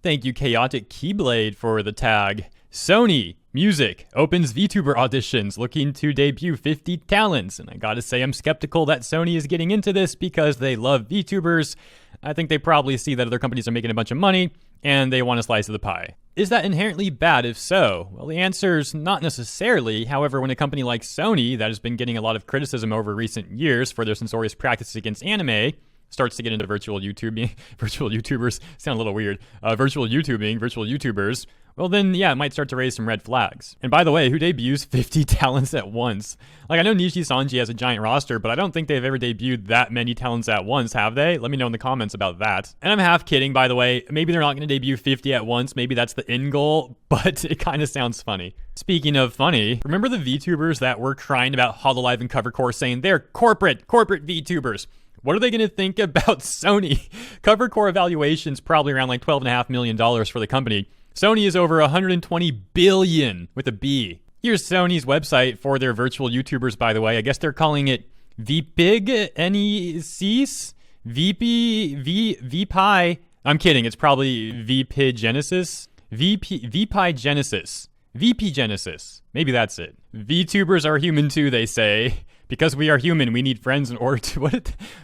Thank you, Chaotic Keyblade, for the tag. Sony Music opens VTuber auditions looking to debut 50 talents. And I gotta say, I'm skeptical that Sony is getting into this because they love VTubers. I think they probably see that other companies are making a bunch of money and they want a slice of the pie. Is that inherently bad? If so, well, the answer is not necessarily. However, when a company like Sony, that has been getting a lot of criticism over recent years for their censorious practices against anime, starts to get into virtual YouTubing, virtual YouTubers sound a little weird, virtual YouTubers, well then, yeah, it might start to raise some red flags. And by the way, who debuts 50 talents at once? Like, I know Nishi Sanji has a giant roster, but I don't think they've ever debuted that many talents at once, have they? Let me know in the comments about that. And I'm half kidding, by the way. Maybe they're not going to debut 50 at once. Maybe that's the end goal, but it kind of sounds funny. Speaking of funny, remember the VTubers that were crying about Hololive and Covercore saying they're corporate VTubers? What are they going to think about Sony? Covercore evaluation's probably around like $12.5 million for the company. Sony is over 120 billion with a B. Here's Sony's website for their virtual YouTubers, by the way. I guess they're calling it VPIG, NECs, VPI. I'm kidding. It's probably VP Genesis. VP Genesis. Maybe that's it. VTubers are human too, they say. Because we are human, we need friends in order to...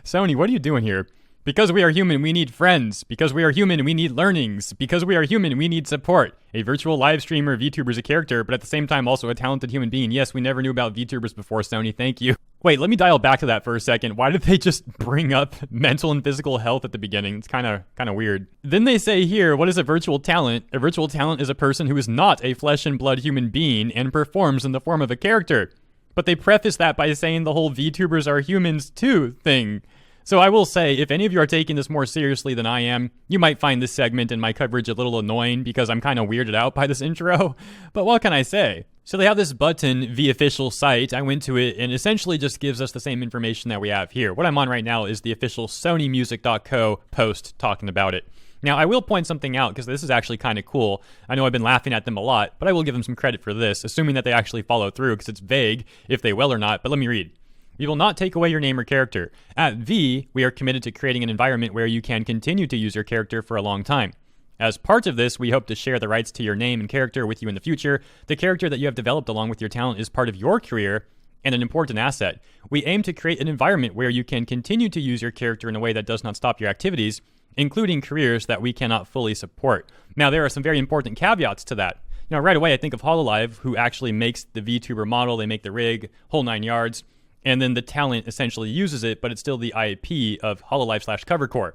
Sony, what are you doing here? Because we are human, we need friends. Because we are human, we need learnings. Because we are human, we need support. A virtual live streamer, VTuber is a character, but at the same time also a talented human being. Yes, we never knew about VTubers before, Sony. Thank you. Wait, let me dial back to that for a second. Why did they just bring up mental and physical health at the beginning? It's kind of weird. Then they say here, what is a virtual talent? A virtual talent is a person who is not a flesh and blood human being and performs in the form of a character. But they preface that by saying the whole VTubers are humans too thing. So I will say, if any of you are taking this more seriously than I am, you might find this segment and my coverage a little annoying because I'm kind of weirded out by this intro. But what can I say? So they have this button, the official site. I went to it and essentially just gives us the same information that we have here. What I'm on right now is the official SonyMusic.co post talking about it. Now, I will point something out because this is actually kind of cool. I know I've been laughing at them a lot, but I will give them some credit for this, assuming that they actually follow through because it's vague if they will or not. But let me read. We will not take away your name or character. At V, we are committed to creating an environment where you can continue to use your character for a long time. As part of this, we hope to share the rights to your name and character with you in the future. The character that you have developed along with your talent is part of your career and an important asset. We aim to create an environment where you can continue to use your character in a way that does not stop your activities, including careers that we cannot fully support. Now, there are some very important caveats to that. You know, right away, I think of Hololive, who actually makes the VTuber model. They make the rig, whole 9 yards, and then the talent essentially uses it, but it's still the IP of Hololive/Covercore.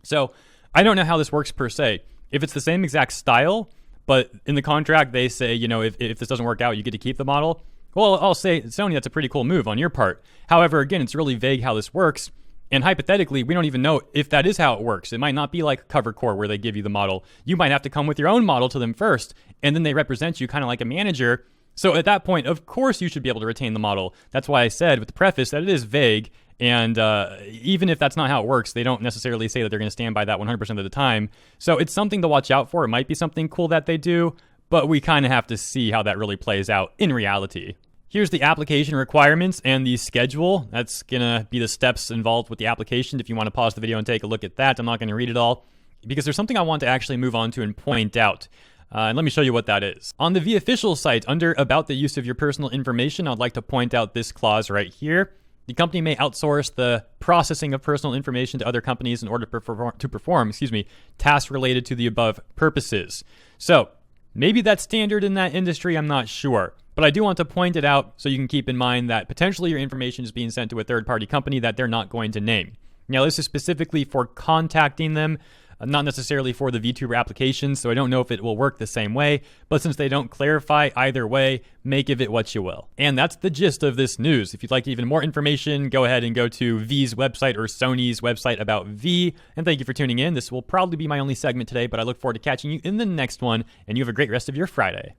So I don't know how this works per se. If it's the same exact style, but in the contract they say, you know, if this doesn't work out, you get to keep the model. Well, I'll say, Sony, that's a pretty cool move on your part. However, again, it's really vague how this works. And hypothetically, we don't even know if that is how it works. It might not be like Covercore where they give you the model. You might have to come with your own model to them first, and then they represent you kind of like a manager. So at that point, of course, you should be able to retain the model. That's why I said with the preface that it is vague. And even if that's not how it works, they don't necessarily say that they're going to stand by that 100% of the time. So it's something to watch out for. It might be something cool that they do, but we kind of have to see how that really plays out in reality. Here's the application requirements and the schedule. That's going to be the steps involved with the application. If you want to pause the video and take a look at that, I'm not going to read it all because there's something I want to actually move on to and point out. And let me show you what that is. On the VOfficial site, under About the Use of Your Personal Information, I'd like to point out this clause right here. The company may outsource the processing of personal information to other companies in order to perform tasks related to the above purposes. So maybe that's standard in that industry, I'm not sure. But I do want to point it out so you can keep in mind that potentially your information is being sent to a third-party company that they're not going to name. Now, this is specifically for contacting them, not necessarily for the VTuber application, so I don't know if it will work the same way, but since they don't clarify either way, make of it what you will. And that's the gist of this news. If you'd like even more information, go ahead and go to V's website or Sony's website about V, and thank you for tuning in. This will probably be my only segment today, but I look forward to catching you in the next one, and you have a great rest of your Friday.